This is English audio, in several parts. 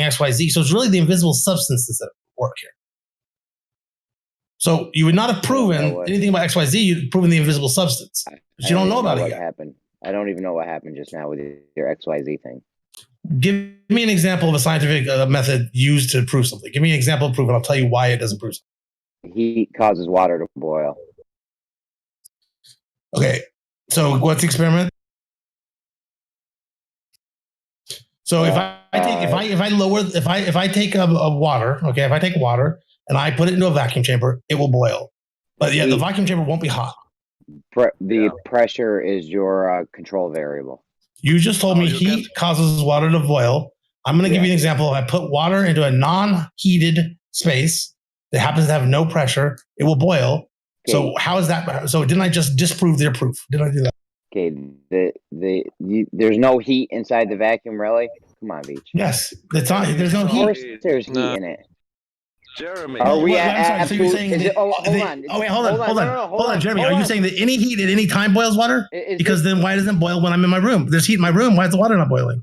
causing XYZ. So it's really the invisible substance that's at work here. So you would not have proven anything about XYZ. You'd proven the invisible substance, but you don't know about it yet. Happened. I don't even know what happened just now with your XYZ thing. Give me an example of a scientific method used to prove something. Give me an example of proof, and I'll tell you why it doesn't prove something. Heat causes water to boil. Okay, so what's the experiment? So if I take water, okay, if I take water and I put it into a vacuum chamber, it will boil. But yeah, the vacuum chamber won't be hot. The pressure is your control variable. You just told me heat causes water to boil. I'm going to give you an example. If I put water into a non-heated space that happens to have no pressure, it will boil. Okay. So how is that? So didn't I just disprove their proof? Did I do that? Okay. There's no heat inside the vacuum, really? Come on, Veach. Yes. It's not, there's no heat. Of course there's heat in it. Jeremy. Are we at so you're saying that, hold on, Jeremy. Are you saying that any heat at any time boils water? Because then why doesn't it boil when I'm in my room? There's heat in my room. Why is the water not boiling?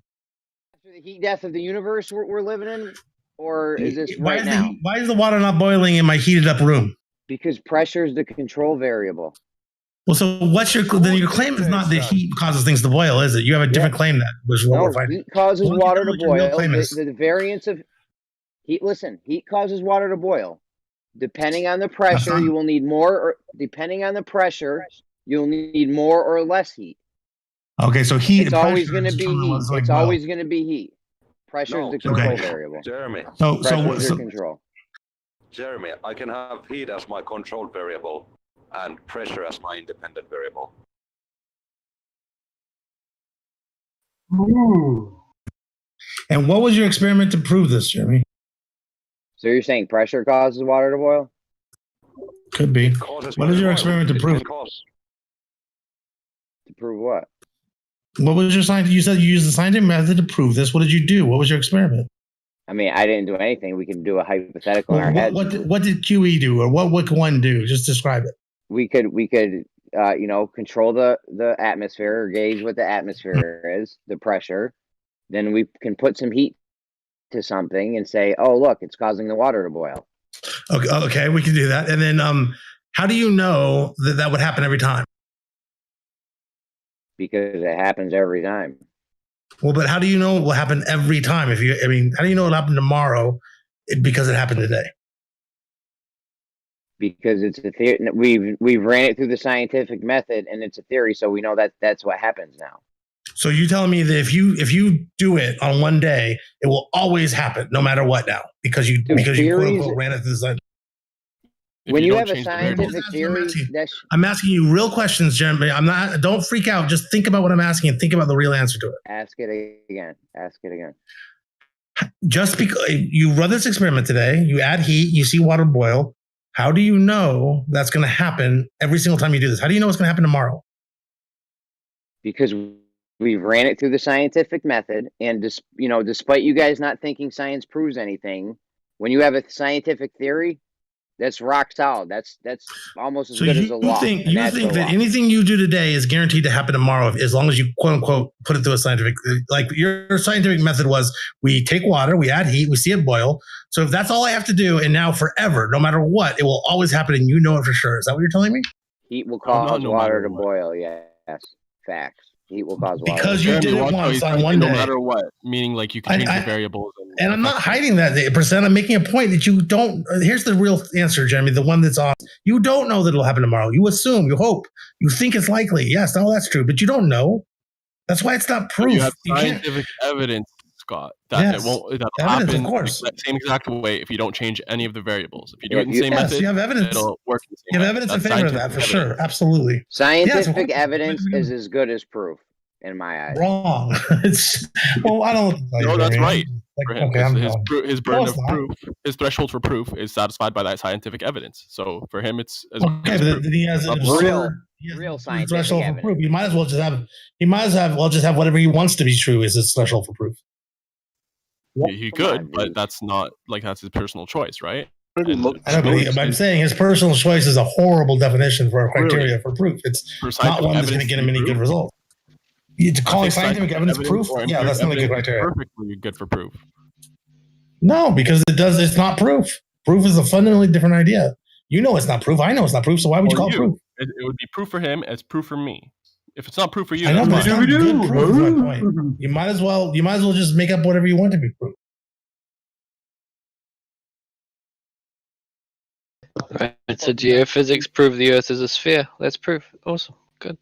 The heat death of the universe we're living in? Or is this right now? Why is the water not boiling in my heated up room? Because pressure is the control variable. Well, so what's your claim is not that heat causes things to boil, is it? You have a different claim that was what we're finding. Heat causes water to boil. The variance of heat, heat causes water to boil. Depending on the pressure, you will need more, or depending on the pressure, you'll need more or less heat. Okay, so heat. It's always going to be heat. It's always going to be heat. Pressure is the control variable. Jeremy. Pressure is your control. Jeremy, I can have heat as my control variable and pressure as my independent variable. Ooh. And what was your experiment to prove this, Jeremy? So you're saying pressure causes water to boil? Could be. What is your experiment to prove? To prove what? What was your science? You said you used the scientific method to prove this. What did you do? What was your experiment? I mean, I didn't do anything. We can do a hypothetical in our head. What did QE do, or what can one do? Just describe it. We could control the atmosphere, or gauge what the atmosphere is, the pressure. Then we can put some heat to something and say, oh, look, it's causing the water to boil. Okay, we can do that. And then how do you know that would happen every time? Because it happens every time. Well, but how do you know it will happen every time? How do you know it'll happen tomorrow because it happened today? Because it's a theory. We've ran it through the scientific method, and it's a theory, so we know that that's what happens now. So you telling me that if you do it on one day, it will always happen, no matter what now, because you quote unquote ran it through the science. When you have a scientific theory, I'm asking you real questions, Jeremy. Don't freak out. Just think about what I'm asking and think about the real answer to it. Ask it again. Just because you run this experiment today, you add heat, you see water boil. How do you know that's going to happen every single time you do this? How do you know it's going to happen tomorrow? Because we've ran it through the scientific method, and despite you guys not thinking science proves anything, when you have a scientific theory, that's rock solid. That's almost as good as a law. You think that anything you do today is guaranteed to happen tomorrow, as long as you quote unquote put it through a scientific, like your scientific method was, we take water, we add heat, we see it boil. So if that's all I have to do, and now forever, no matter what, it will always happen, and you know it for sure. Is that what you're telling me? Heat will cause water to boil. Yes, facts. Heat will cause water. Because you did it once on one day. No matter what, meaning like you can change the variables. And I'm not hiding that percent. I'm making a point that you don't. Here's the real answer, Jeremy, the one that's on. You don't know that it'll happen tomorrow. You assume, you hope, you think it's likely. Yes, no, that's true, but you don't know. That's why it's not proof. You have scientific evidence, Scott, that it won't. That'll happen of course. The same exact way if you don't change any of the variables. If you do it in the same method, you have evidence. It'll work in the You same have evidence in favor of that for sure. Absolutely. Scientific evidence is as good as proof in my eyes. Wrong. I don't. No, that's right. For him, his burden of proof, his threshold for proof is satisfied by that scientific evidence. So for him, it's okay. But then he has a real scientific threshold evidence. For proof. He might as well just have whatever he wants to be true is his threshold for proof. He could, but that's not that's his personal choice, right? I'm saying his personal choice is a horrible definition for a criteria for proof. It's not one that's going to get him any good results. Calling scientific evidence proof? Yeah, that's not a good criteria. Perfectly good for proof. No, because it's not proof. Proof is a fundamentally different idea. You know it's not proof. I know it's not proof. So why would you call it proof? It would be proof for him. It's proof for me. If it's not proof for you, I know, but that's it's fine. not good proof. Is my point. You might as well just make up whatever you want to be proof. Right. So geophysics prove the Earth is a sphere. That's proof. Awesome. Good.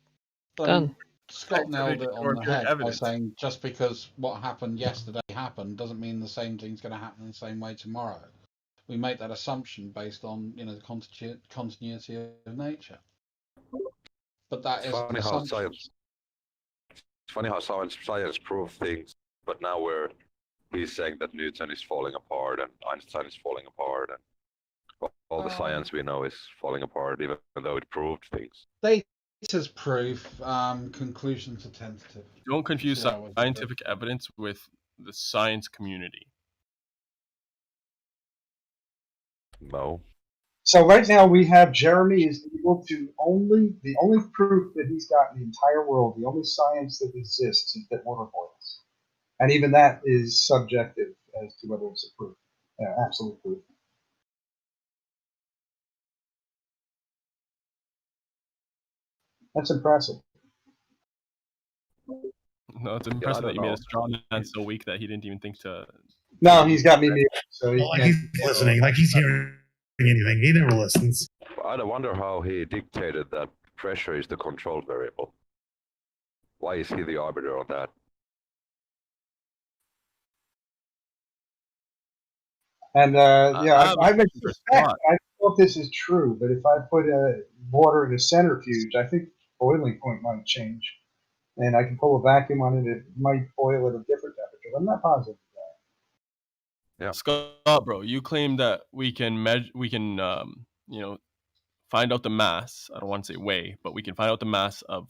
Done. Scott nailed it on the head evidence. by saying just because what happened yesterday happened doesn't mean the same thing's going to happen in the same way tomorrow. We make that assumption based on the continuity of nature. But that is an assumption. It's funny how science proves things, but now he's saying that Newton is falling apart and Einstein is falling apart and all the science we know is falling apart, even though it proved things. Data's proof, conclusions are tentative. Don't confuse scientific evidence with the science community. No. So right now we have Jeremy is able to the only proof that he's got in the entire world, the only science that exists is that water boils. And even that is subjective as to whether it's a proof, absolute proof. That's impressive. No, it's impressive that you made a straw man so weak that he didn't even think to. No, he's got me muted. So he's listening, like he's hearing anything. He never listens. I wonder how he dictated that pressure is the control variable. Why is he the arbiter on that? And I make a suspect. I don't know if this is true, but if I put water in a centrifuge, I think boiling point might change. And I can pull a vacuum on it; it might boil at a different temperature. I'm not positive of that. Yeah, Scott, bro, you claim that we can find out the mass. I don't want to say weigh, but we can find out the mass of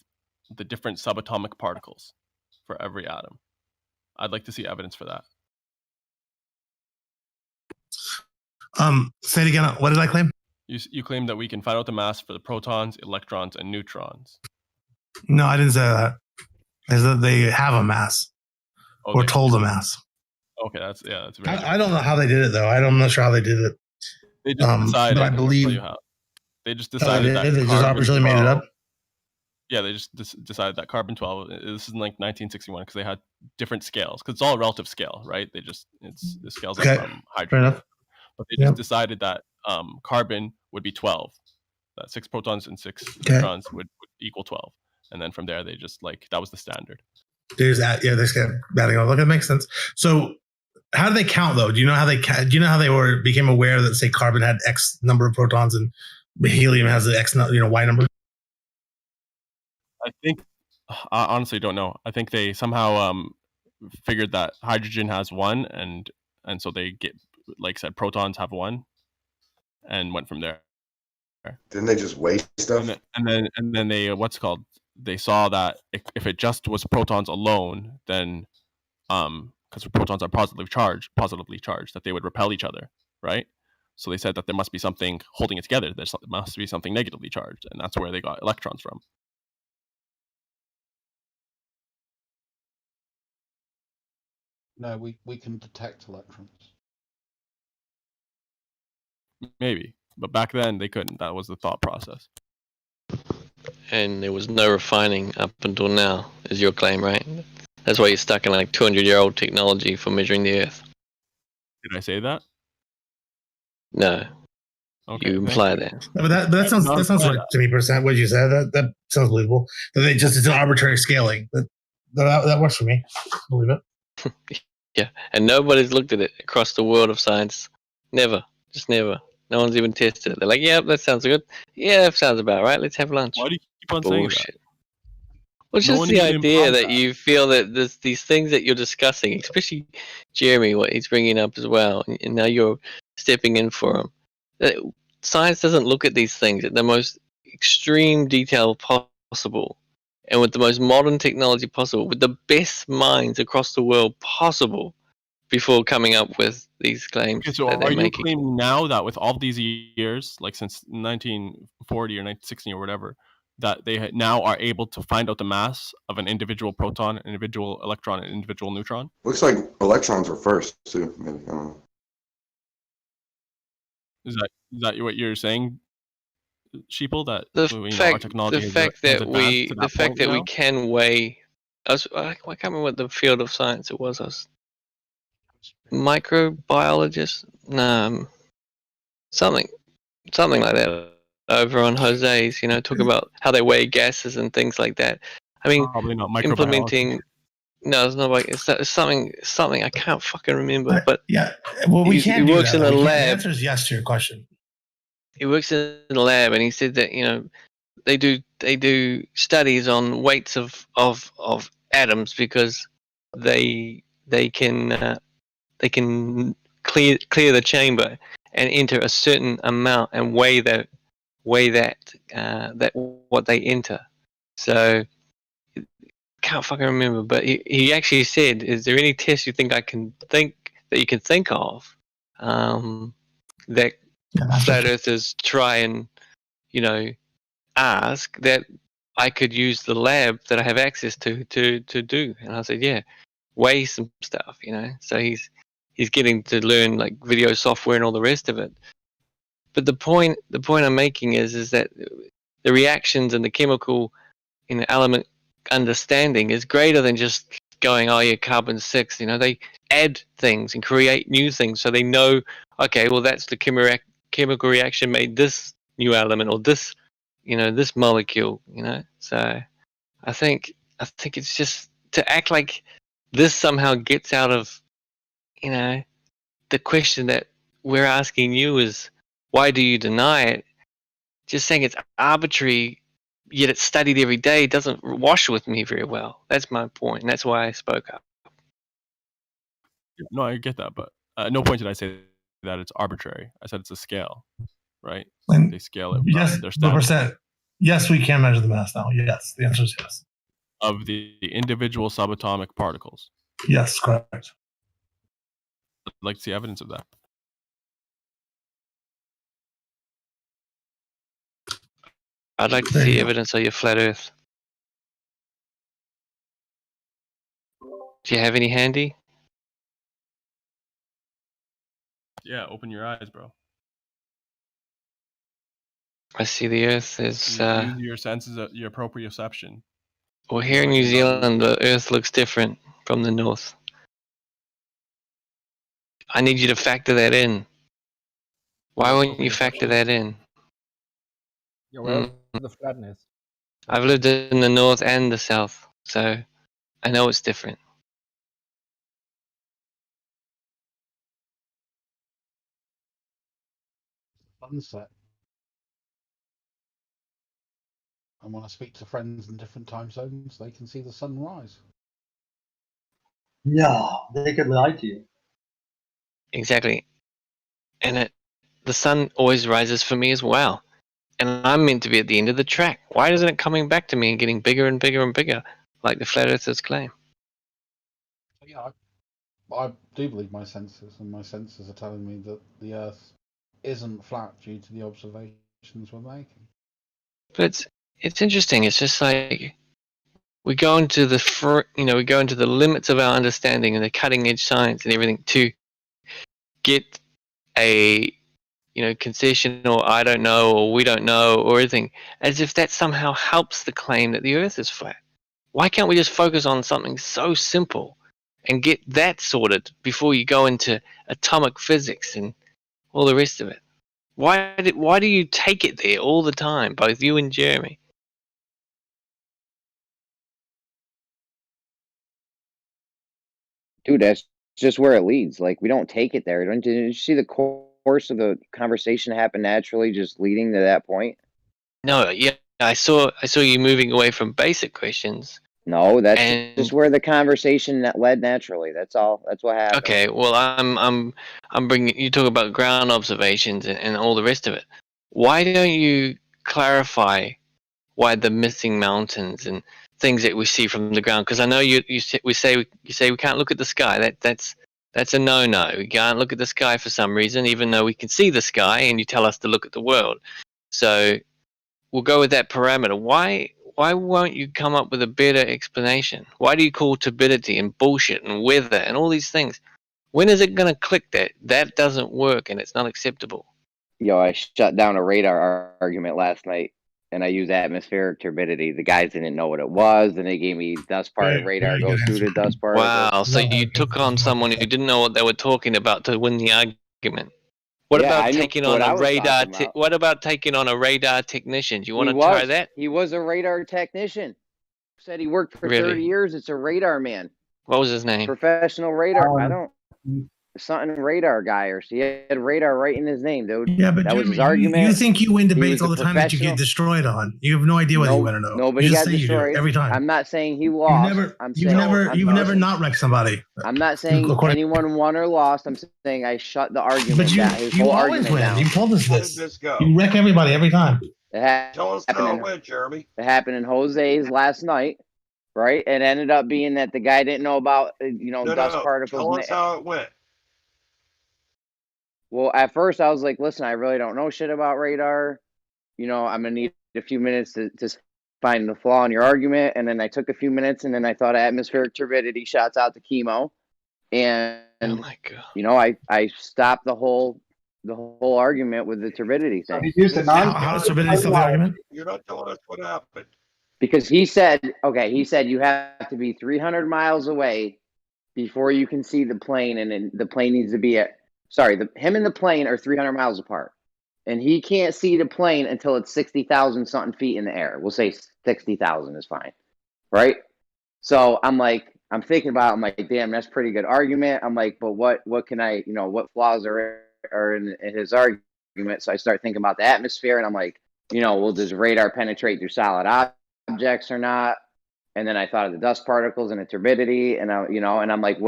the different subatomic particles for every atom. I'd like to see evidence for that. Say it again. What did I claim? You claim that we can find out the mass for the protons, electrons, and neutrons. No, I didn't say that. I said they have a mass, or told a mass. Okay, that's very. I don't know how they did it though. I'm not sure how they did it. They just decided. But I believe they just decided that they just arbitrarily made it up. Yeah, they just decided that carbon-12. This is in like 1961 because they had different scales. Because it's all relative scale, right? The scales are from hydrogen. Fair enough. But they just decided that carbon would be 12. That 6 protons and 6 neutrons would equal 12. And then from there, they just that was the standard. There's that. Yeah, there's adding on. Look, it makes sense. So, how do they count though? Do you know how they became aware that say carbon had X number of protons and helium has the X Y number? I think I honestly don't know. I think they somehow figured that hydrogen has 1, and so they get said protons have 1, and went from there. Didn't they just waste stuff? And then they they saw that if it just was protons alone, then because protons are positively charged, that they would repel each other, right? So they said that there must be something holding it together. There must be something negatively charged, and that's where they got electrons from. No, we can detect electrons. Maybe, but back then they couldn't. That was the thought process. And there was no refining up until now, is your claim, right? That's why you're stuck in 200-year-old technology for measuring the Earth. Did I say that? No. Okay, you imply that. No, but that sounds like to me percent what you said. That sounds believable. That it's an arbitrary scaling. That works for me. I believe it. Yeah, and nobody's looked at it across the world of science. Never. Just never. No one's even tested it. They're like, yeah, that sounds good. Yeah, that sounds about right. Let's have lunch. Why do you keep on saying that? Well, it's just the idea that you feel that these things that you're discussing, especially Jeremy, what he's bringing up as well, and now you're stepping in for him. That science doesn't look at these things at the most extreme detail possible, and with the most modern technology possible, with the best minds across the world possible, before coming up with these claims. Okay, so that they're are you making. claiming now that with all these years, since 1940 or 1960 or whatever, that they now are able to find out the mass of an individual proton, an individual electron, an individual neutron? Looks like electrons were first, too. Maybe. I don't know. Is that what you're saying, Sheeple? That our The technology fact has that advanced to that point now? we can weigh. I can't remember what the field of science it was. I was microbiologist. No, something like that. Over on Jose's, talk about how they weigh gases and things like that. I mean, Probably not microbiology. implementing. No, it's not like it's something I can't fucking remember. But yeah, well, we can't. He works in a lab. The answer is yes to your question. He works in a lab, and he said that they do studies on weights of atoms because they can clear the chamber and enter a certain amount and weigh that what they enter. So can't fucking remember, but he actually said, "Is there any test you think you can think of that flat earthers try and ask that I could use the lab that I have access to do?" And I said, "Yeah, weigh some stuff, So he's getting to learn like video software and all the rest of it. But the point I'm making is that the reactions and the chemical element understanding is greater than just going, oh yeah, carbon-6. They add things and create new things, so they know, okay, well that's the chemical reaction made this new element or this this molecule. So I think it's just to act like this somehow gets out of the question that we're asking you is why do you deny it? Just saying it's arbitrary yet it's studied every day doesn't wash with me very well. That's my point, and that's why I spoke up. No, I get that, but at no point did I say that it's arbitrary. I said it's a scale, right? They scale it. Yes, the percent. Yes, we can measure the mass now. Yes, the answer is yes. Of the individual subatomic particles. Yes, correct. I'd like to see evidence of that. I'd like to see evidence of your flat Earth. Do you have any handy? Yeah, open your eyes, bro. I see the Earth is. Use your senses, your proprioception. Well, here in New Zealand, the Earth looks different from the north. I need you to factor that in. Why wouldn't you factor that in? You're aware of the flatness. I've lived in the north and the south, so I know it's different. Sunset. And when I speak to friends in different time zones, they can see the sun rise. No, they could lie to you. Exactly. And the sun always rises for me as well. And I'm meant to be at the end of the track. Why isn't it coming back to me and getting bigger and bigger and bigger, like the flat earthers claim? Yeah, I do believe my senses, and my senses are telling me that the Earth isn't flat due to the observations we're making. But it's interesting. It's just like we go into the limits of our understanding and the cutting edge science and everything to get a concession or I don't know or we don't know or anything, as if that somehow helps the claim that the Earth is flat. Why can't we just focus on something so simple and get that sorted before you go into atomic physics and all the rest of it? Why do you take it there all the time, both you and Jeremy? Dude, that's just where it leads. Like, we don't take it there. Did you see the course of the conversation happen naturally, just leading to that point? No, yeah, I saw you moving away from basic questions. No, that's just where the conversation led naturally. That's all. That's what happened. Okay, well, I'm bringing you talk about ground observations and all the rest of it. Why don't you clarify why the missing mountains and things that we see from the ground? Because I know you say we can't look at the sky. That's a no-no. We can't look at the sky for some reason, even though we can see the sky, and you tell us to look at the world. So we'll go with that parameter. Why won't you come up with a better explanation? Why do you call turbidity and bullshit and weather and all these things? When is it going to click that doesn't work and it's not acceptable? Yo, I shut down a radar argument last night, and I used atmospheric turbidity. The guys didn't know what it was, and they gave me dust part radar goes through the dust particles. Wow, so you took on someone who didn't know what they were talking about to win the argument. What about taking on a radar? What about taking on a radar technician? Do you want to try that? He was a radar technician. Said he worked for 30 years. It's a radar man. What was his name? Professional radar. I don't. Something radar guy, or he had radar right in his name, dude. Yeah, but that was his argument. You think you win debates all the time that you get destroyed on. You have no idea whether you win or no. Nobody you just got say destroyed. You do every time. I'm not saying he lost. You've never not wrecked somebody. I'm not saying anyone won or lost. I'm saying I shut the argument down. His whole always argument win. down. You told us How this. did this go? You wreck everybody every time. Tell us how it went, Jeremy. It happened in Jose's last night, right? It ended up being that the guy didn't know about dust particles. Tell us how it went. Well, at first I was like, listen, I really don't know shit about radar. I'm going to need a few minutes to find the flaw in your argument. And then I took a few minutes, and then I thought atmospheric turbidity, shouts out to chemo. And, oh my God. I stopped the whole argument with the turbidity thing. How does turbidity stop the argument? You're not telling us what happened. Because he said you have to be 300 miles away before you can see the plane. And then the plane needs to be him and the plane are 300 miles apart, and he can't see the plane until it's 60,000 something feet in the air. We'll say 60,000 is fine, right? So I'm thinking about it. I'm like, damn, that's a pretty good argument. I'm like, but what can I, what flaws are in his argument? So I start thinking about the atmosphere, and I'm like, will does radar penetrate through solid objects or not? And then I thought of the dust particles and the turbidity, and and I'm like,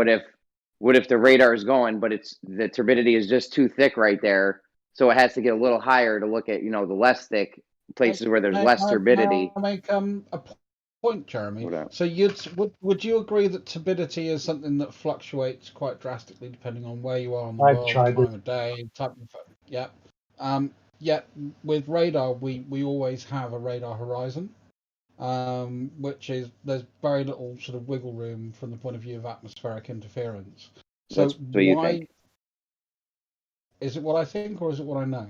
what if the radar is going, but the turbidity is just too thick right there, so it has to get a little higher to look at the less thick places where there's less turbidity. I'll make a point, Jeremy. So would you agree that turbidity is something that fluctuates quite drastically depending on where you are on the world, time of day, type of yet with radar we always have a radar horizon, which is there's very little sort of wiggle room from the point of view of atmospheric interference. So why is it what I think, or is it what I know?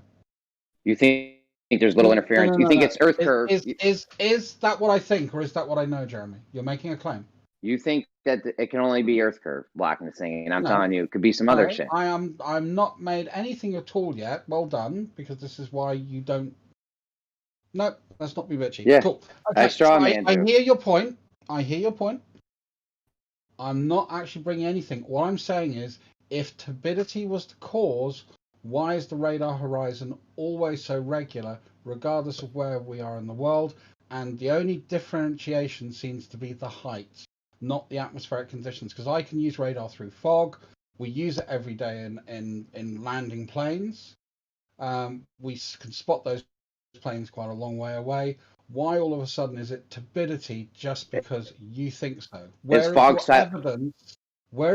You think there's little interference? You think it's Earth curve? Is that what I think, or is that what I know, Jeremy? You're making a claim. You think that it can only be Earth curve blocking the thing, and I'm telling you, it could be some other shit. I'm not made anything at all yet. Well done, because this is why you don't. No, let's not be bitchy. Yeah, cool. Okay, I hear your point. I'm not actually bringing anything. What I'm saying is, if turbidity was the cause, why is the radar horizon always so regular, regardless of where we are in the world? And the only differentiation seems to be the height, not the atmospheric conditions. Because I can use radar through fog. We use it every day in landing planes. We can spot those planes quite a long way away. Why all of a sudden is it turbidity just because you think so? Where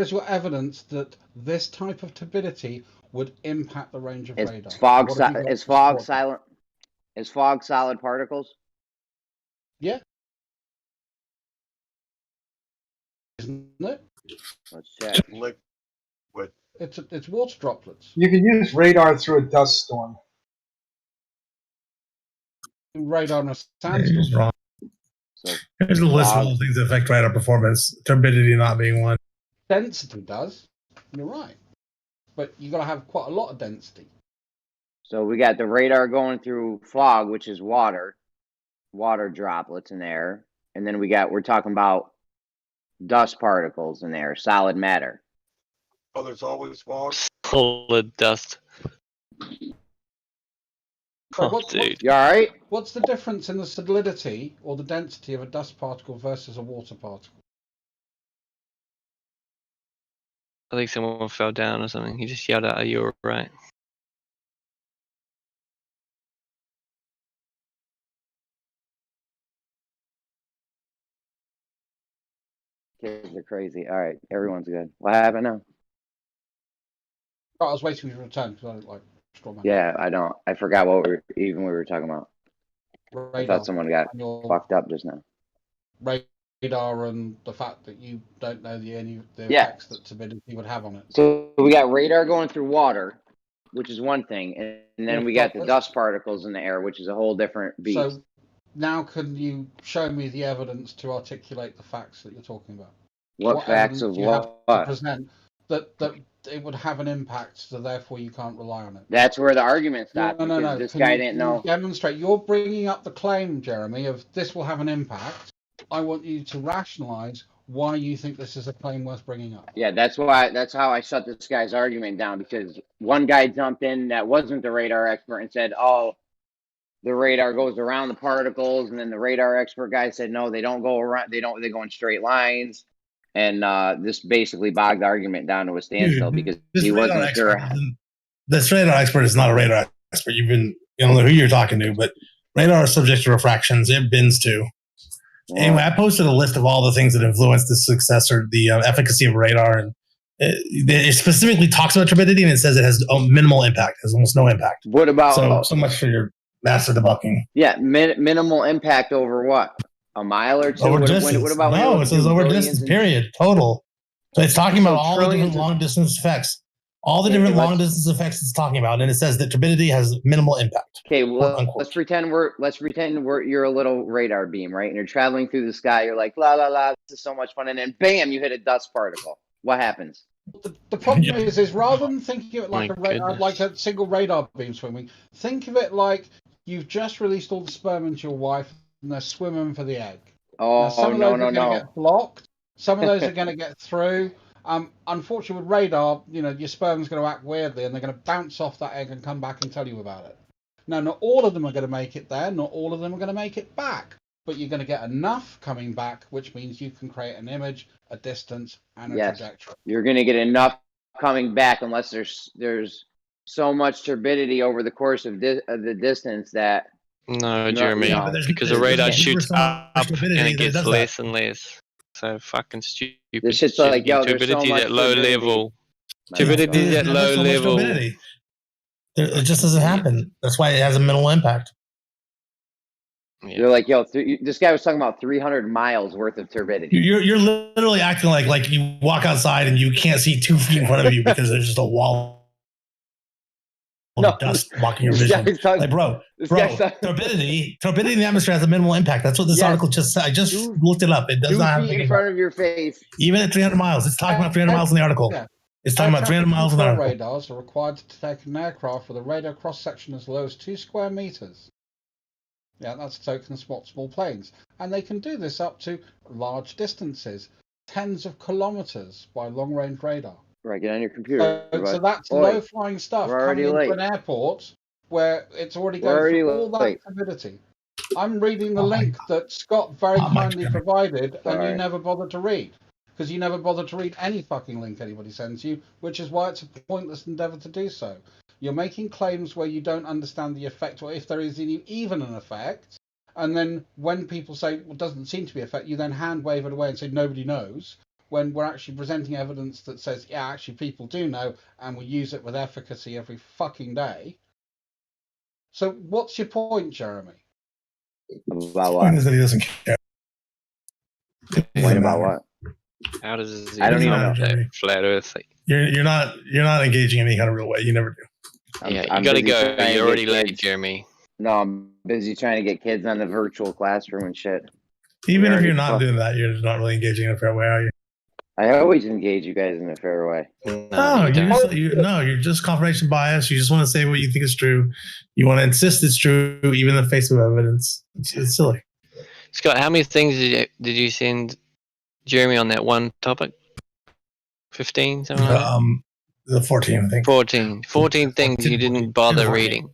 is your evidence that this type of turbidity would impact the range of radar? Is fog silent? Is fog solid particles? Yeah. Isn't it? Let's check. Liquid. It's water droplets. You can use radar through a dust storm. Radar in a sandstorm. Wrong. There's a list of all things that affect radar performance. Turbidity not being one. Density does. You're right, but you got to have quite a lot of density. So we got the radar going through fog, which is water droplets in there, and then we're talking about dust particles in there, solid matter. Oh, there's always fog. Solid dust. So dude. You all right? What's the difference in the solidity or the density of a dust particle versus a water particle? I think someone fell down or something. He just yelled out, "Are you all right?" Kids are crazy. All right, everyone's good. What happened now? I was waiting for your return because I don't like straw man. Yeah, I forgot what we were talking about. Radar. I thought someone got fucked up just now. Radar and the fact that you don't know the effects that turbidity would have on it. So we got radar going through water, which is one thing, and then we got the dust particles in the air, which is a whole different beast. So now, can you show me the evidence to articulate the facts that you're talking about? What facts of do you have what? to present that it would have an impact, so therefore you can't rely on it? That's where the argument stopped. No. This guy didn't know. Demonstrate. You're bringing up the claim, Jeremy, of this will have an impact. I want you to rationalize why you think this is a claim worth bringing up. Yeah, that's how I shut this guy's argument down, because one guy jumped in that wasn't the radar expert and said, "Oh, the radar goes around the particles," and then the radar expert guy said, "No, they don't go around. They go in straight lines." And this basically bogged the argument down to a standstill because he wasn't sure. This radar expert is not a radar expert. You don't know who you're talking to, but radar is subject to refractions. It bends too. Yeah. Anyway, I posted a list of all the things that influence the success or the efficacy of radar, and it specifically talks about turbidity, and it says it has minimal impact, has almost no impact. What about so much for your massive debunking? Yeah, minimal impact over what? A mile or two? Over distance. What about no, it says over distance, period, total. So it's talking about all the different long distance effects. All the different long distance effects it's talking about, and it says that turbidity has minimal impact. Okay, well, let's pretend you're a little radar beam, right? And you're traveling through the sky. You're like, la la la, this is so much fun, and then bam, you hit a dust particle. What happens? The problem is rather than thinking of it like like a single radar beam swimming, think of it like you've just released all the sperm into your wife, and they're swimming for the egg. Oh, some of those are going to get blocked. Some of those are going to get through. Unfortunately, with radar, your sperm's going to act weirdly, and they're going to bounce off that egg and come back and tell you about it. Now, not all of them are going to make it there. Not all of them are going to make it back. But you're going to get enough coming back, which means you can create an image, a distance, and a trajectory. You're going to get enough coming back unless there's so much turbidity over the course of the distance that... No, Jeremy, because the radar shoots up and it gets less and less. So fucking stupid. This shit's like, yo, turbidity at low level. Turbidity at low level. It just doesn't happen. That's why it has a minimal impact. Yeah. You're like, yo, this guy was talking about 300 miles worth of turbidity. You're literally acting like you walk outside and you can't see 2 feet in front of you because there's just a wall of dust blocking your vision. Turbidity in the atmosphere has a minimal impact. That's what this article just said. I just looked it up. It does not have in front of your face. Even at 300 miles. It's talking about 300 miles in the article. Yeah. It's talking about 300 miles in the article. Radars are required to detect an aircraft with a radar cross-section as low as 2 square meters. Yeah, that's token small planes. And they can do this up to large distances, tens of kilometers by long-range radar. Right, get on your computer. So that's low-flying stuff coming into an airport where it's already going through all that turbidity. I'm reading the link that Scott very kindly provided, and you never bothered to read. Because you never bothered to read any fucking link anybody sends you, which is why it's a pointless endeavor to do so. You're making claims where you don't understand the effect, or if there is even an effect, and then when people say, well, doesn't seem to be effect, you then hand wave it away and say nobody knows, when we're actually presenting evidence that says, yeah, actually people do know, and we use it with efficacy every fucking day. So what's your point, Jeremy? About what? The point is that he doesn't care. Point about what? How does he I don't even know. Flat Earth. You're not engaging in any kind of real way. You never do. You gotta go. You're already late, Jeremy. No, I'm busy trying to get kids on the virtual classroom and shit. Even if you're not doing that, you're not really engaging in a fair way, are you? I always engage you guys in a fair way. No, you're just confirmation bias. You just want to say what you think is true. You want to insist it's true, even in the face of evidence. It's silly. Scott, how many things did you send Jeremy on that one topic? 15, something like that? The 14, I think. 14 things you didn't bother reading.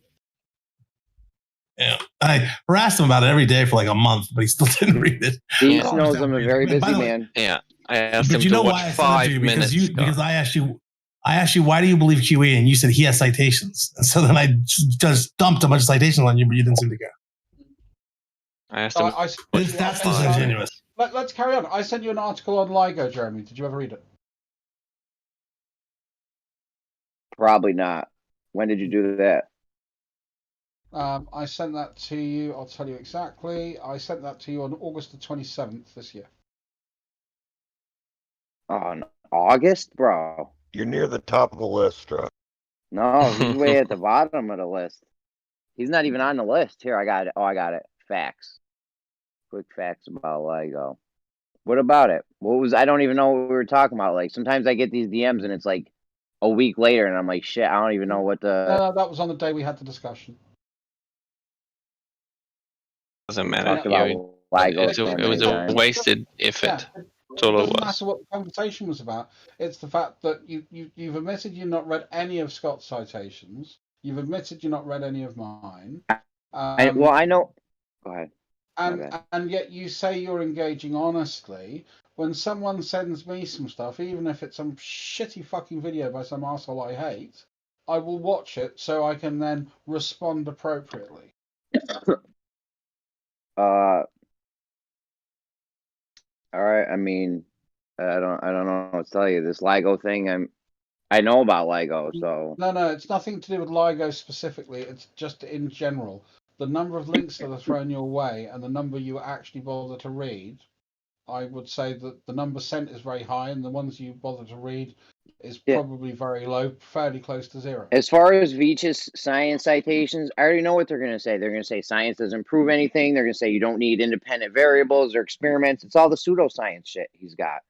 Yeah, I harassed him about it every day for like a month, but he still didn't read it. He knows I'm a very busy man. Yeah, I asked him to watch 5 minutes. Because I asked you, why do you believe QE? And you said he has citations. And so then I just dumped a bunch of citations on you, but you didn't seem to care. I asked him. That's disingenuous. Let's carry on. I sent you an article on LIGO, Jeremy. Did you ever read it? Probably not. When did you do that? I sent that to you. I'll tell you exactly. I sent that to you on August the 27th this year. On August, bro. You're near the top of the list, bro. No, he's way at the bottom of the list. He's not even on the list. Here, I got it. Oh, I got it. Facts. Quick facts about LIGO. What about it? What was? I don't even know what we were talking about. Like sometimes I get these DMs and it's like a week later, and I'm like, shit, I don't even know what the. No, that was on the day we had the discussion. Doesn't matter. Talked about LIGO. It was a wasted effort. Yeah, That's all it doesn't was. matter what the conversation was about. It's the fact that you've admitted you've not read any of Scott's citations. You've admitted you've not read any of mine. Well, I know. Go ahead. And yet you say you're engaging honestly. When someone sends me some stuff, even if it's some shitty fucking video by some arsehole I hate, I will watch it so I can then respond appropriately. All right. I mean, I don't know what to tell you. This LIGO thing, I know about LIGO, so. No, it's nothing to do with LIGO specifically. It's just in general. The number of links that are thrown your way and the number you actually bother to read, I would say that the number sent is very high, and the ones you bother to read is probably very low, fairly close to zero. As far as Veach's science citations, I already know what they're going to say. They're going to say science doesn't prove anything. They're going to say you don't need independent variables or experiments. It's all the pseudoscience shit he's got.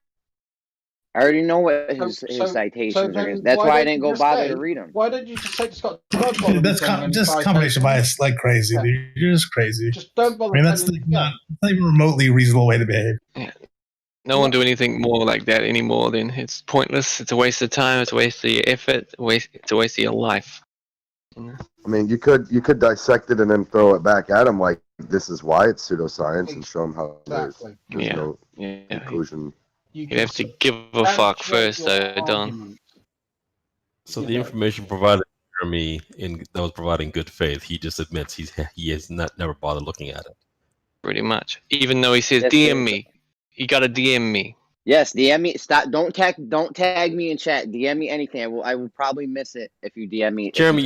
I already know what his citations are going to. That's why I didn't go bother to read them. Why don't you just say to Scott? That's just confirmation bias like crazy. Yeah. Dude. You're just crazy. Just don't bother. I mean, that's like not even a remotely reasonable way to behave. Yeah. No one do anything more like that anymore. Then it's pointless. It's a waste of time. It's a waste of your effort. It's a waste of your life. I mean, you could dissect it and then throw it back at him like this is why it's pseudoscience and show him how there's no conclusion. You'd have to give a fuck first, though, Don. So the information provided Jeremy that was providing good faith, he just admits he has never bothered looking at it. Pretty much. Even though he says DM me, you gotta DM me. Yes, DM me. Stop. Don't tag me in chat. DM me anything. I will probably miss it if you DM me. Jeremy,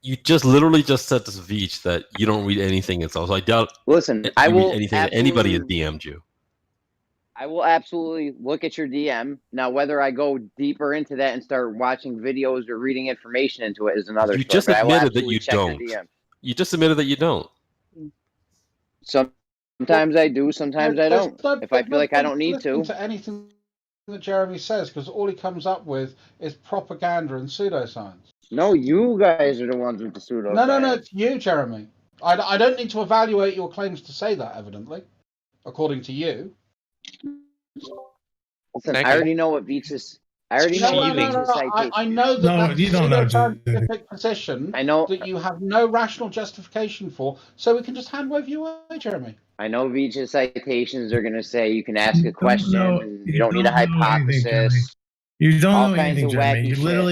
you just literally just said to Veach that you don't read anything, and so I doubt. Listen, I will read anything that anybody has DM'd you. I will absolutely look at your DM. Now, whether I go deeper into that and start watching videos or reading information into it is another story. You just admitted that you don't. You just admitted that you don't. Sometimes I do, sometimes I don't. If I feel like I don't need to. To anything that Jeremy says, because all he comes up with is propaganda and pseudoscience. No, you guys are the ones with the pseudoscience. No, it's you, Jeremy. I don't need to evaluate your claims to say that, evidently, according to you. Listen, I already know what Veach is. I already know what Veach is citation. I know that that's you don't know, scientific position. I know that you have no rational justification for, so we can just hand wave you away, Jeremy. I know Veach's citations are going to say you can ask a question and you don't need a hypothesis. You don't know anything, Jeremy.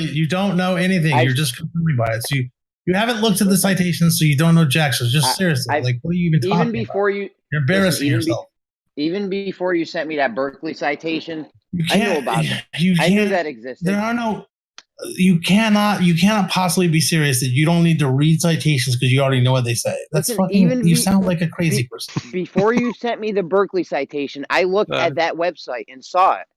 You don't know anything. You're just completely biased. You haven't looked at the citations, so you don't know jack. So just seriously, like, what are you even talking about? You're embarrassing yourself. Even before you sent me that Berkeley citation, I knew about it. I knew that existed. There are no. You cannot possibly be serious that you don't need to read citations because you already know what they say. That's fucking. You sound like a crazy person. Before you sent me the Berkeley citation, I looked at that website and saw it.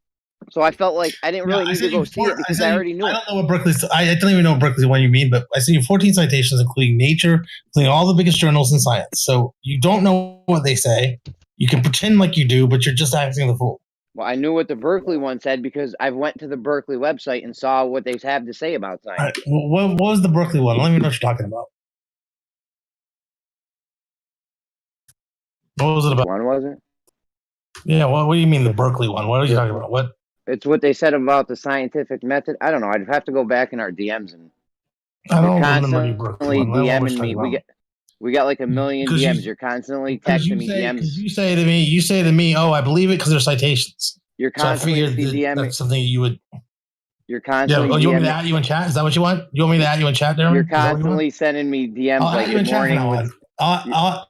So I felt like I didn't really need to go see it because I already knew it. I don't know what Berkeley's. I don't even know what Berkeley's one you mean, but I sent you 14 citations, including Nature, including all the biggest journals in science. So you don't know what they say. You can pretend like you do, but you're just acting the fool. Well, I knew what the Berkeley one said because I went to the Berkeley website and saw what they have to say about science. Right. What was the Berkeley one? Let me know what you're talking about. What was it about? Which one was it? Yeah, what do you mean the Berkeley one? What are you talking about? What? It's what they said about the scientific method. I don't know. I'd have to go back in our DMs and I don't constantly DMing me. We got like a million DMs. You're constantly texting me DMs. You say to me, oh, I believe it because they're citations. You're constantly DMing. That's something you would. You're constantly. Yeah, you want me to add you in chat? Is that what you want? You want me to add you in chat, Darren? You're constantly sending me DMs like good morning. I'll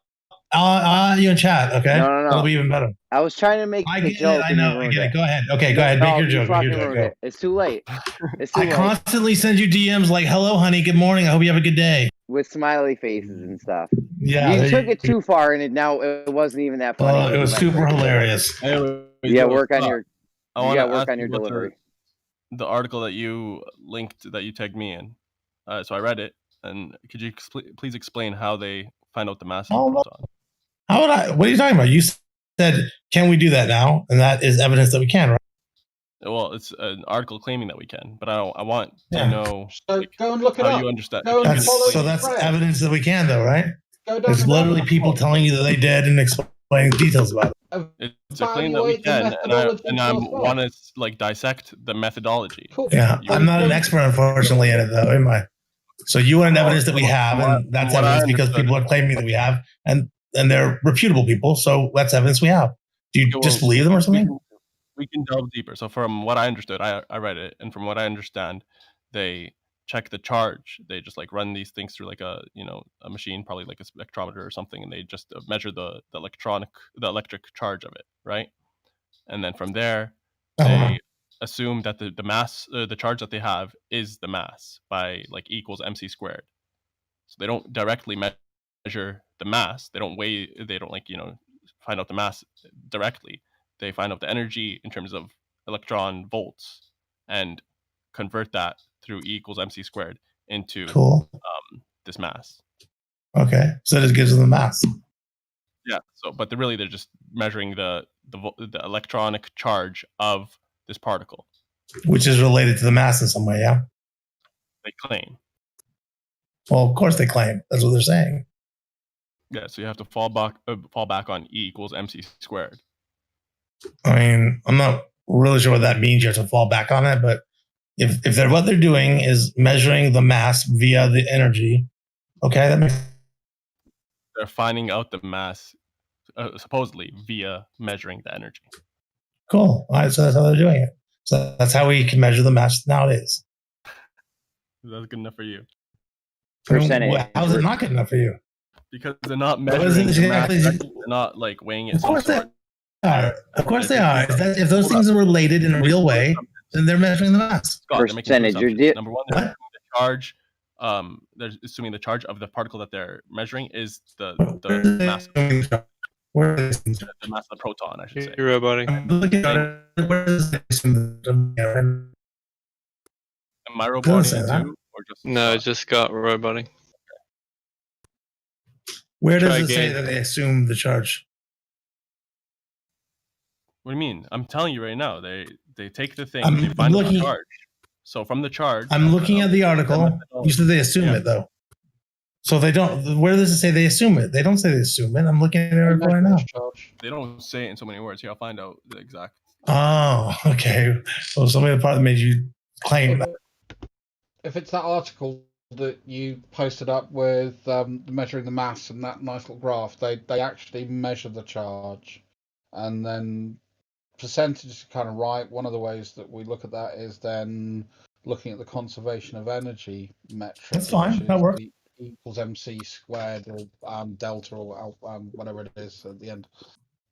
add you in chat. Okay. No. That'll be even better. I was trying to make a joke. I know. I get it. Go ahead. Okay, go ahead. Make your joke. It's too late. I constantly send you DMs like, "Hello, honey. Good morning. I hope you have a good day." With smiley faces and stuff. Yeah, you took it too far, and it wasn't even that funny. It was super hilarious. Yeah, work on your. You got to work on your delivery. The article that you linked, that you tagged me in. So I read it, and could you please explain how they find out the mass of Oh, the proton? How would I? What are you talking about? You said, "Can we do that now?" And that is evidence that we can, right? Well, it's an article claiming that we can, but I want to Yeah. know So go and look it how up. you understand. Go and follow So the that's thread. evidence that we can, though, right? Go down It's the literally rabbit people hole. telling you that they did and explaining details about it. It's a claim that we Evaluate the can, methodology and I yourself. want to like dissect the methodology. Cool. Yeah, I'm not an expert, unfortunately, in it, though, am I? So you want evidence that we have, and that's evidence because people are claiming that we have, and they're reputable people, so that's evidence we have. Do you disbelieve them or something? We can delve deeper. So from what I understood, I read it, and from what I understand, they check the charge. They just like run these things through like a a machine, probably like a spectrometer or something, and they just measure the electric charge of it, right? And then from there, they assume that the mass, the charge that they have is the mass by like equals mc squared. So they don't directly measure the mass. They don't weigh. They don't like find out the mass directly. They find out the energy in terms of electron volts and convert that through E equals mc squared into this mass. Okay, so it gives them the mass. Yeah. So, but they're just measuring the electronic charge of this particle, which is related to the mass in some way. Yeah. They claim. Well, of course they claim. That's what they're saying. Yeah. So you have to fall back on E equals mc squared. I mean, I'm not really sure what that means. You have to fall back on it, but if they're what they're doing is measuring the mass via the energy, okay, that makes. They're finding out the mass supposedly via measuring the energy. Cool. All right, so that's how they're doing it. So that's how we can measure the mass nowadays. Is that good enough for you? Percentage. How's it not good enough for you? Because they're not measuring the mass. They're not like weighing it. Of course they are. Of course they are. If those things are related in a real way, then they're measuring the mass. Percentage. Number one, they're the charge. They're assuming the charge of the particle that they're measuring is the mass. The mass of the proton, I should say. You're roboting. Am I roboting too? Or just no, it's just Scott roboting. Where does it say that they assume the charge? What do you mean? I'm telling you right now. They take the thing, they find the charge. So from the charge, I'm looking at the article. You said they assume it though. So they don't. Where does it say they assume it? They don't say they assume it. I'm looking at the article right now. They don't say it in so many words. Here, I'll find out the exact. Oh, okay. Well, some of the part that made you claim that. If it's that article that you posted up with measuring the mass and that nice little graph, they actually measure the charge, and then percentage is kind of right. One of the ways that we look at that is then looking at the conservation of energy metric. That's fine. That works. Equals mc squared or delta or whatever it is at the end.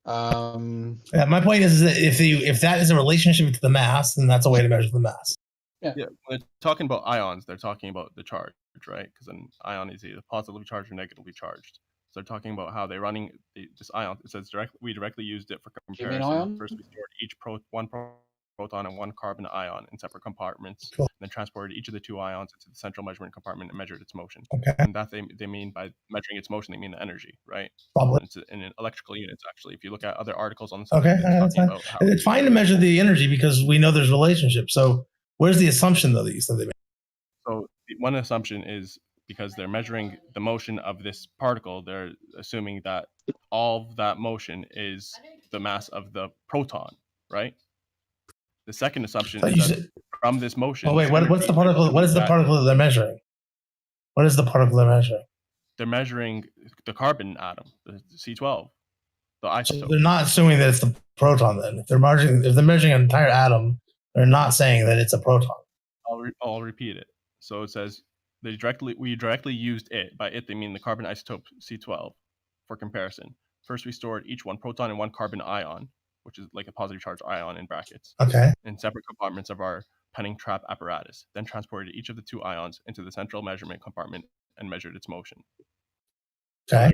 Yeah, my point is that if that is a relationship to the mass, then that's a way to measure the mass. Yeah. When they're talking about ions, they're talking about the charge, right? Because an ion is either positively charged or negatively charged. So they're talking about how they're running this ion. It says we directly used it for comparison. First, we stored one proton and one carbon ion in separate compartments, and then transported each of the two ions into the central measurement compartment and measured its motion. Okay. And that they mean by measuring its motion, they mean the energy, right? Probably. It's in electrical units, actually. If you look at other articles on the subject, that's fine. It's fine to measure the energy because we know there's relationships. So where's the assumption though that you said they made? So one assumption is because they're measuring the motion of this particle, they're assuming that all of that motion is the mass of the proton, right? The second assumption is that from this motion. Oh wait, what's the particle? What is the particle that they're measuring? What is the particle they're measuring? They're measuring the carbon atom, the C12, the isotope. So they're not assuming that it's the proton. Then, if they're measuring an entire atom, they're not saying that it's a proton. I'll repeat it. So it says we directly used it. By it, they mean the carbon isotope C12 for comparison. First, we stored each one proton and one carbon ion, which is like a positive charge ion in brackets. Okay. In separate compartments of our penning trap apparatus. Then transported each of the two ions into the central measurement compartment and measured its motion. Okay.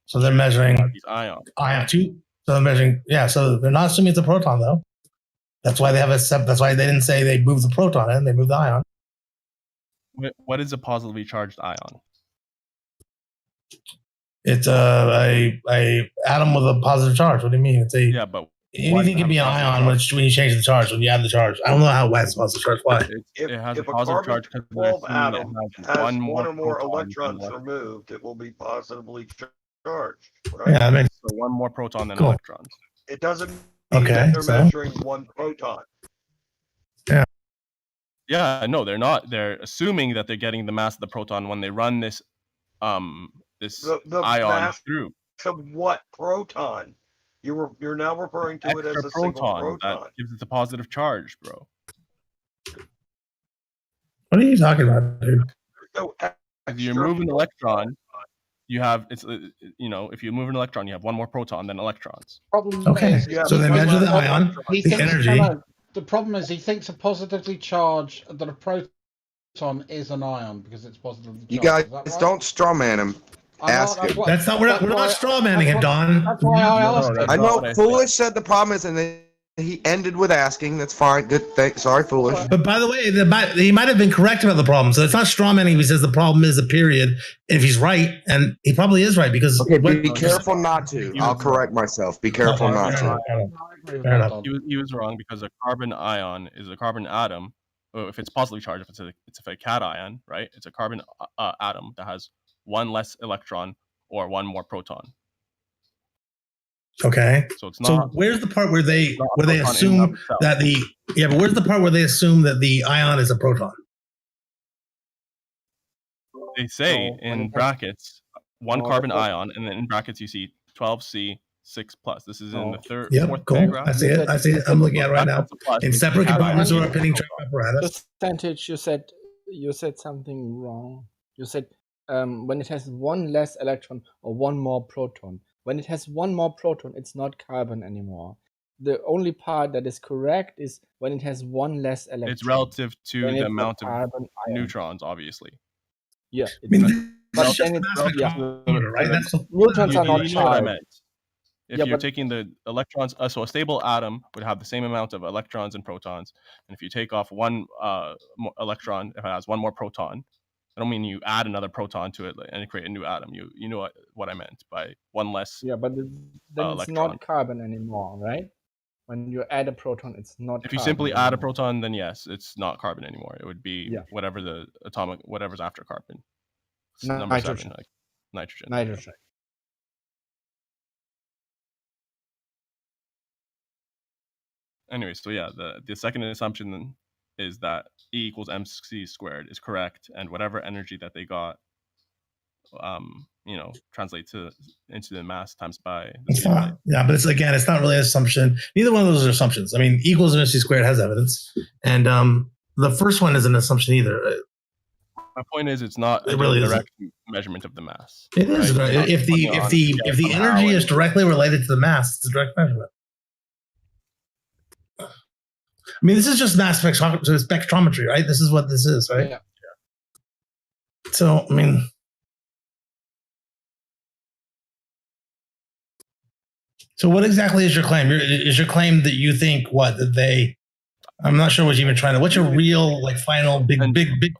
So they're measuring these ions. So they're measuring. Yeah. So they're not assuming it's a proton though. That's why they have that's why they didn't say they moved the proton in. They moved the ion. What is a positively charged ion? It's a atom with a positive charge. What do you mean? It's a but anything can be an ion when you change the charge, when you add the charge. I don't know how it's positive charge. Why? It has If a a positive carbon charge because 12 atom has one one or more proton electrons removed, it will be positively charged. Right? Yeah, that makes so one more proton than cool. electrons. It doesn't mean that they're measuring one proton. Yeah. Yeah, no, they're not. They're assuming that they're getting the mass of the proton when they run this the ion mass through. Of what proton? You're now referring to it as a single proton. That gives it the positive charge, bro. What are you talking about, dude? So if you remove an electron, you have if you move an electron, you have one more proton than electrons. Okay, so they measure the ion, the energy. The problem is he thinks a positively charged that a proton is an ion because it's positively charged. You guys right? don't straw man him. Ask him. That's not. We're not straw manning him, Don. That's why I asked him. I know Foolish said the problem is, and then he ended with asking. That's fine. Good thing. Sorry, Foolish. But by the way, he might have been correct about the problem. So it's not straw manning if he says the problem is a period. If he's right, and he probably is right because. Okay, be careful not to. I'll correct myself. Be careful not to. Fair enough. He was wrong because a carbon ion is a carbon atom. If it's positively charged, if a cation, right? It's a carbon atom that has one less electron or one more proton. Okay. So it's not. So where's the part where they assume that but where's the part where they assume that the ion is a proton? They say in brackets one carbon ion, and then in brackets you see 12C 6+. This is in the fourth paragraph. I see it. I'm looking at it right now. In separate compartments or a pinning trap apparatus. Percentage, you said something wrong. You said when it has one less electron or one more proton. When it has one more proton, it's not carbon anymore. The only part that is correct is when it has one less electron. It's relative to the amount of neutrons, obviously. Yeah. But then it's right? Neutrons are not charged. You know what I meant. If you're taking the electrons, so a stable atom would have the same amount of electrons and protons. And if you take off one electron, if it has one more proton, I don't mean you add another proton to it and create a new atom. You know what I meant by one less. Yeah, but then it's not carbon anymore, right? When you add a proton, it's not. If you simply add a proton, then yes, it's not carbon anymore. It would be whatever's after carbon. Number 7, like nitrogen. Nitrogen. Anyway, so yeah, the second assumption then is that E equals mc squared is correct, and whatever energy that they got, translate into the mass times by. But it's not really an assumption. Neither one of those are assumptions. I mean, E equals mc squared has evidence, and the first one isn't an assumption either. My point is, it's not a direct measurement of the mass. It is. Right? If the energy is directly related to the mass, it's a direct measurement. I mean, this is just mass spectrometry, right? This is what this is, right? Yeah. So, I mean, so what exactly is your claim? Is your claim that you think that they? I'm not sure what you're even trying to. What's your real, final, big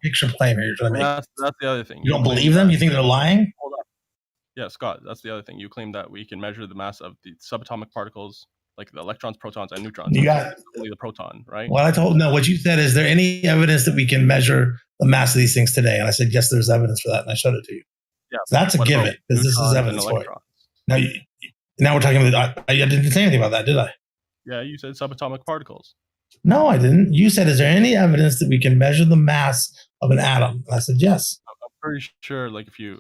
picture claim here you're trying to make? That's the other thing. You don't believe them? You think they're lying? Hold up. Yeah, Scott. That's the other thing. You claim that we can measure the mass of the subatomic particles, like the electrons, protons, and neutrons. You got only the proton, right? What you said is there any evidence that we can measure the mass of these things today? And I said yes, there's evidence for that, and I showed it to you. Yeah, so that's a given because this is evidence for it. Now we're talking about. I didn't say anything about that, did I? Yeah, you said subatomic particles. No, I didn't. You said, is there any evidence that we can measure the mass of an atom? And I said yes. I'm pretty sure.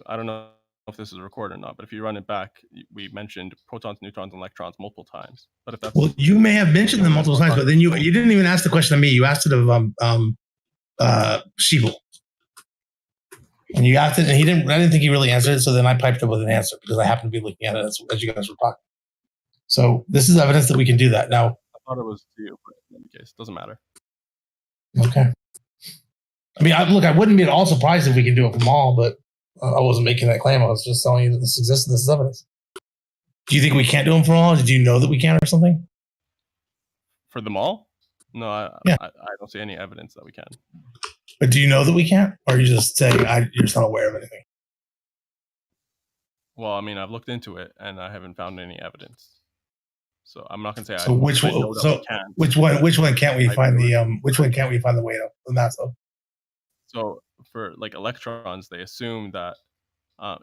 I don't know if this is recorded or not, but if you run it back, we mentioned protons, neutrons, and electrons multiple times. But if that's you may have mentioned them multiple times, but then you didn't even ask the question of me. You asked it of Sheeple, and you asked it, and he didn't. I didn't think he really answered it, so then I piped up with an answer because I happened to be looking at it as you guys were talking. So this is evidence that we can do that now. I thought it was to you, but in any case, it doesn't matter. Okay. I mean, I wouldn't be at all surprised if we can do it from all, but I wasn't making that claim. I was just telling you that this exists and this is evidence. Do you think we can't do them from all? Did you know that we can or something? For them all? No, I don't see any evidence that we can. But do you know that we can't, or are you just saying you're just not aware of anything? Well, I mean, I've looked into it and I haven't found any evidence. So I'm not gonna say so which one can't we find the which one can't we find the weight of the mass of? So for like electrons, they assume that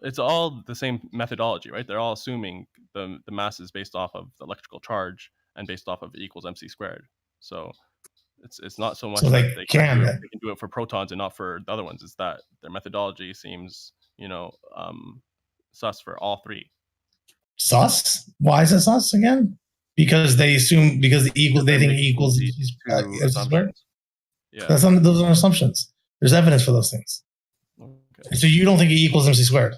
it's all the same methodology, right? They're all assuming the mass is based off of the electrical charge and based off of E equals mc squared. So it's not so much So that they can do it for protons and not for the other ones. It's that their methodology seems, sus for all three. Sus? Why is it sus again? Because they assume they think E equals mc squared. Yeah, those are assumptions. There's evidence for those things. Okay. So you don't think E equals mc squared?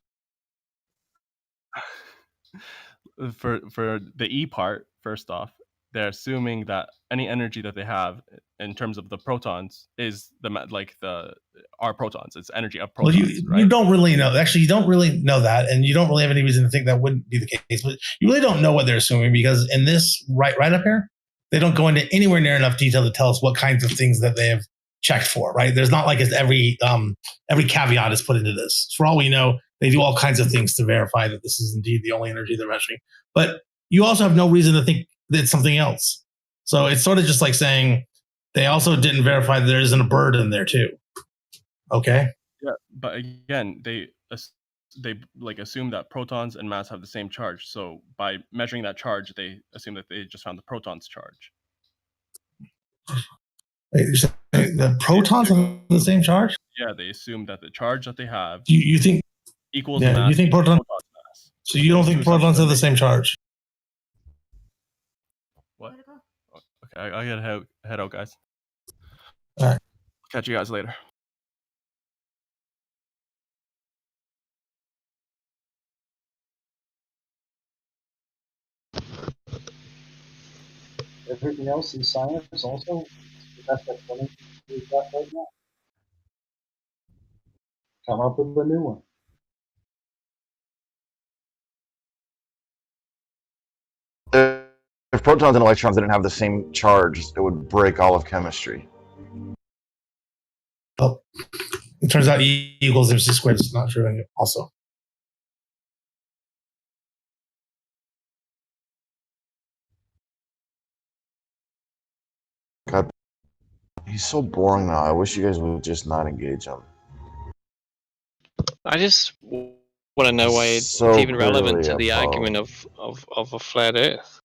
For the E part, first off, they're assuming that any energy that they have in terms of the protons is our protons. It's energy of protons. Well, you don't really know. Actually, you don't really know that, and you don't really have any reason to think that wouldn't be the case. But you really don't know what they're assuming, because in this right up here, they don't go into anywhere near enough detail to tell us what kinds of things that they have checked for. Right? There's not like every caveat is put into this. For all we know, they do all kinds of things to verify that this is indeed the only energy they're measuring. But you also have no reason to think that it's something else. So it's sort of just like saying they also didn't verify that there isn't a bird in there too. Okay. Yeah, but again, they assume that protons and mass have the same charge. So by measuring that charge, they assume that they just found the protons charge. Wait, the protons have the same charge? Yeah, they assume that the charge that they have you think equals mass. You think protons mass. So you don't think protons have the same charge? What? Okay, I gotta head out, guys. All right. Catch you guys later. Everything else in science is also the best explanation we've got right now. Come up with a new one. If protons and electrons didn't have the same charge, it would break all of chemistry. Well, it turns out E equals mc squared is not true also. God, he's so boring now. I wish you guys would just not engage him. I just want to know why it's even relevant to the argument of a flat Earth.